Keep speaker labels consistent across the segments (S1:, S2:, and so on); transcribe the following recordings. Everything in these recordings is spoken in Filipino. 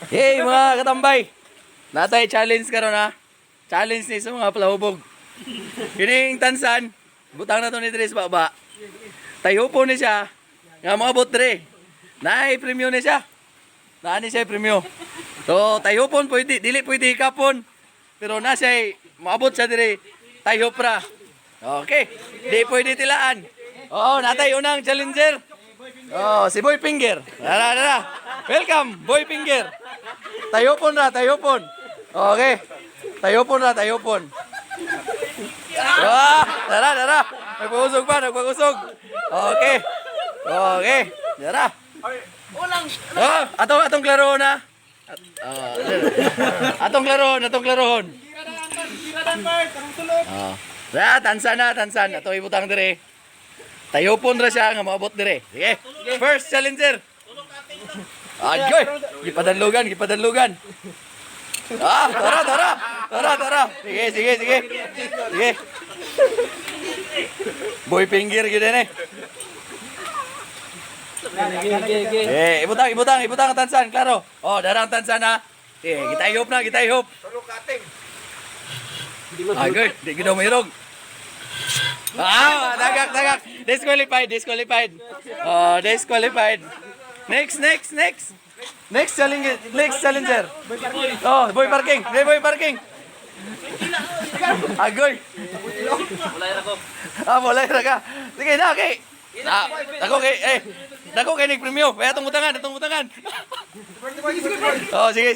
S1: Hey mga katambay, natay challenge karon ha. Challenge ni sa mga palahubog. Kining tansan, butang na to ni Dres baba. Tayo po ni siya. Nga mga botre. Naay premyo ni siya. Naani siya premyo. So tayo po pwede, dili pwede hikapon. Pero na siya maabot siya dire. Tayo pra. Okay. Di pwede tilaan. Oh, natay unang challenger. Oh, si Boy Finger. Dara. Welcome, Boy Finger. Tayo pon na, tayo pon. Okay. Tayo pon na, tayo pon. Dara. Nagpag-usog pa, nagpag-usog. Okay. Dara. Oh, atong klaro na. Atong klarohon. Tansan. Ato ibutang dire. Tayo pon ra siya nga maabot dire. Sige. First challenger. Agoy, gipadanlugan. Tara. Sige. Boy Finger gid ni. Ibutang ang tansan, klaro. Oh, darang tansan ha. Kita ihop. Agoy, di gid mahirog. Dagak. Disqualified. Oh, disqualified. Next challenger. Oh, boy parking. Agoy. Mulai ra ka. Sige na, okay. Dako kay ning premyo. Kaya atong butangan. Oh, sige.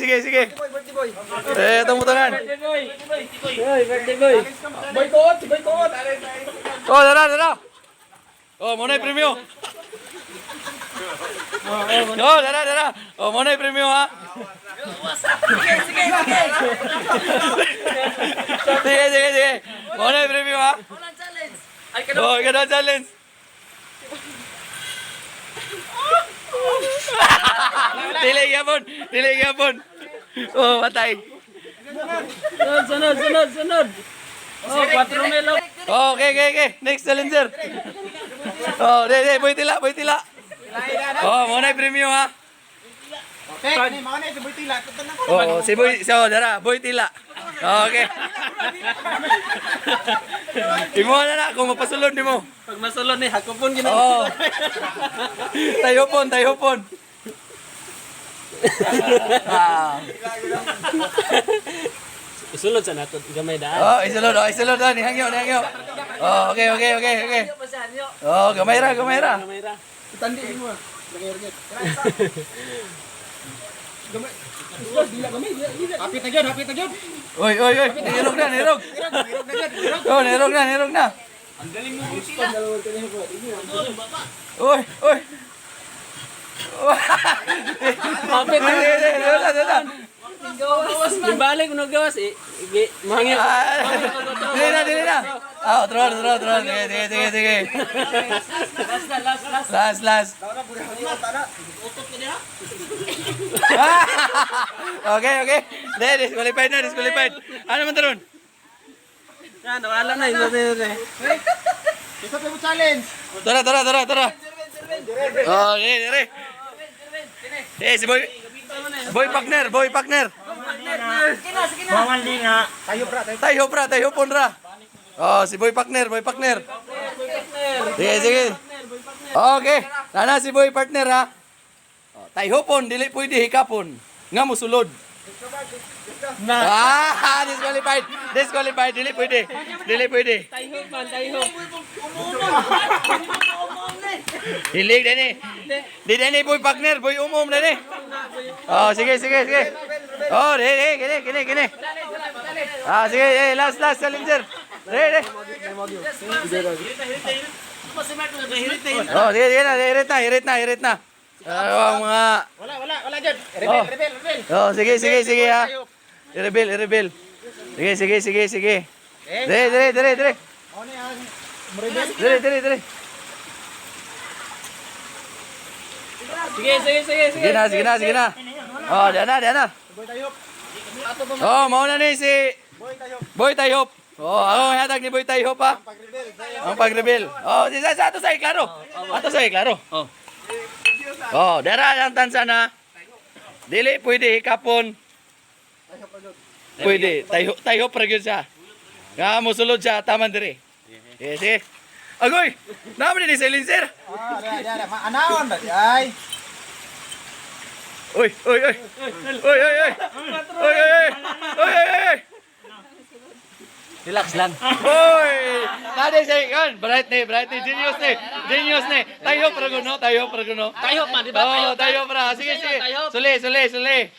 S1: Atong butangan.
S2: Birthday boy. Boycott.
S1: Oh, dara. Oh, mo na premyo. Oh, dara. Oh, mo na premyo ha. Sige. Mo na premyo ha. Oh, kada challenge. Dili gyapon. Oh, patay.
S2: Sunod. Oh, 4 melo.
S1: Oh, okay. Next challenger. Oh, boy tila. Oh, mo na premyo ha.
S3: Okay, mau na si Boy Tila.
S1: Oh, si dara, Boy tila. Okay. Imo na kung mapasulod nimo.
S2: Pag masulod ni hakupon gina.
S1: Oh. Tayo pon.
S2: Isulod sa nato gamay daan.
S1: Oh, isulod ni hangyo. Oh, okay. Oh, gamay ra.
S3: Tandi mo. Hapit na gyud.
S1: Oy. Nirog na. Oh, nirog na.
S3: Ang galing mo Boy Tila.
S1: Oy.
S2: Hapit na.
S1: Dala.
S2: Ibalik mo gawas mahangin.
S1: Dili na. Ah, otro. Sige. Last. Okay. Disqualified. Ano man taron?
S2: Yan, wala na ito.
S3: Isa pa mo challenge.
S1: Tara. Oh, dire. Si Boy partner.
S3: Bawal din nga.
S1: Tayo pon ra. Oh, si Boy partner. Sige. Okay. Nana si Boy partner ha. Oh, tayo pon, dili pwede hikapon. Nga musulod. Disqualified. Dili pwede.
S2: Tayo.
S1: Hilig din eh. Di din eh, Boy partner. Boy din eh. Oh, sige. Oh, gini. Sige, last challenger. Re. Oh, sige na, hirit na. Mga...
S3: Wala dyan. Rebel.
S1: Oh, sige ha. Rebel. Sige. Dire.
S3: Ano yan? Rebel.
S1: Dire. Sige na. Oh, diyan na.
S3: Boy Tayop.
S1: Oh, mauna ni si
S3: Boy Tayop.
S1: Boy Tayop. Oh, ako hatag ni Boy Tayop ha. Ang pag-rebel. Oh, ato sa klaro. Oh. Oh, dara ang tansan ha. Dili pwede hikapon. Pwede. Tayo pra gyud siya. Nga mo sulod siya taman dire. Sige. Agoy! Naman din silencer.
S3: Ada. Maanawan ba? Ay.
S1: Uy. Uy.
S2: Relax lang.
S1: Uy! Nade say kan, bright ni, genius ni. Tayo pra guno.
S2: Tayo pa, di ba?
S1: Oh, tayo pra. Sige. Suli.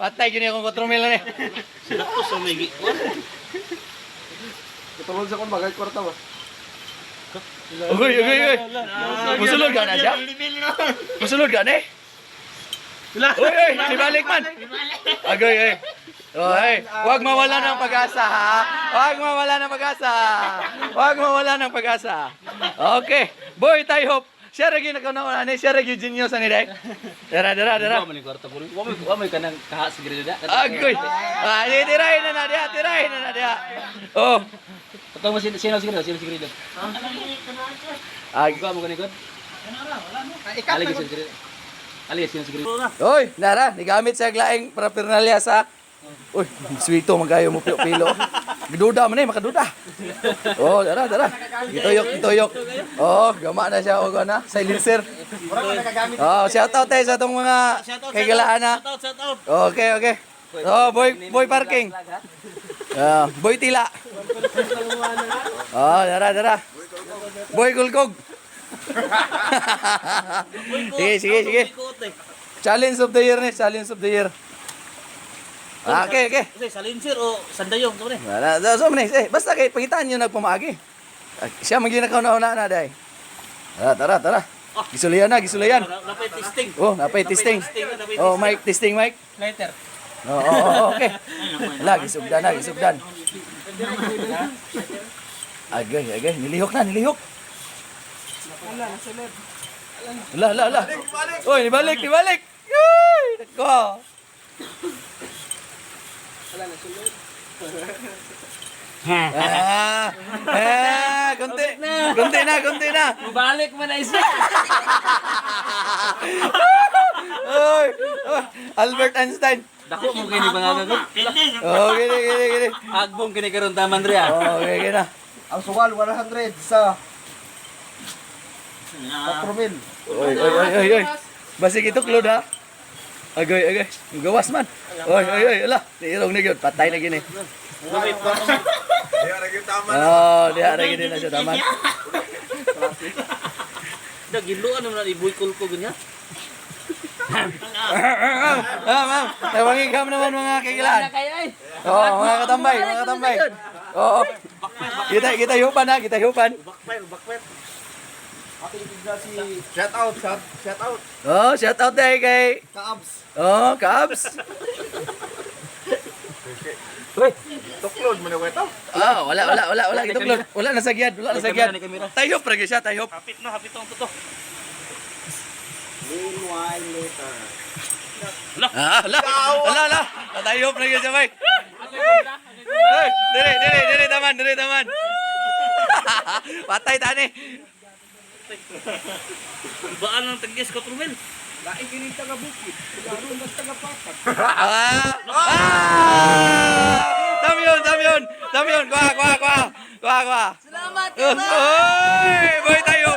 S1: Patay gini akong 4 mil ni.
S2: Sila po sa may
S3: Ketulog sa kon bagay kwarta ba?
S1: Uy. Musulod ka na siya? Musulod ka na eh? Uy, ibalik man. Agoy. Huwag mawala ng pag-asa ha. Huwag mawala ng pag-asa. Okay. Boy, tayo hope. Siya rin nagkaunawa ni, siya rin genius ni Dek. Dara.
S2: Wa may kanang kahas siguro da.
S1: Agoy. Tirahin na dia. Oh.
S2: Patong mo sino siguro. Wa mo kanikod. Ali sino siguro.
S1: Oy, nara, nigamit sa glaing paraphernalia sa. Uy, sweeto magayo mo pilo. Giduda man makaduda. Oh, dara. Gitoyok. Oh, gama na siya og ana, silencer. Oh, shout out tayo sa atong mga kaigalaan na.
S2: Shout out.
S1: Okay. Oh, boy parking. Boy tila. Oh, dara. Boy gulkog. Sige. Challenge of the year. Okay.
S2: Kasi salinser o sandayong to ni.
S1: Basta kay pangitaan niyo nagpamaagi. Siya magginakaw na day. Tara. Gisulian.
S2: Napay testing.
S1: Oh, napay testing. Oh, mic testing.
S2: Later.
S1: Oh, okay. Gisugdan. Agay, nilihok. Ala. Oy, nibalik. Ay, nako. Kunti na.
S2: Balik man na isa.
S1: Oy, Albert Einstein.
S2: Dako mo kini bangaga ko.
S1: Oh, gini.
S2: Agbong kini karon taman diri ah.
S1: Oh, okay na.
S3: Ang suwal 100 sa 4 mil.
S1: Oy. Basig ito klod ha. Agay. Gawas man. Oy, ala. Niirong na gyud, patay na gini. Oh, diha ra gini na siya taman.
S2: Dagiluan naman ibuy kulko ganya.
S1: Ma'am. Tawagin naman mga kagilaan. Oo, mga katambay. Oo. Kita yupan.
S2: Backfire.
S3: Shout out.
S1: Oh, shout out dahil kay...
S3: Kaabs.
S1: Oh, Cubs.
S3: Tuklod mo na kwento.
S1: Ah, wala gituklod. Wala na sagyad. Tayo pragi siya, tayo.
S2: Hapit ang tuto.
S3: Meanwhile later.
S1: Ala. Tayo pragi siya, Mike. Hey, dire taman. Patay tani.
S2: Baan ang tagis ko trumel.
S3: Lain kini taga bukid. Daron mas taga patak.
S1: Damyon. Kuha.
S4: Salamat,
S1: Oy, boy tayo.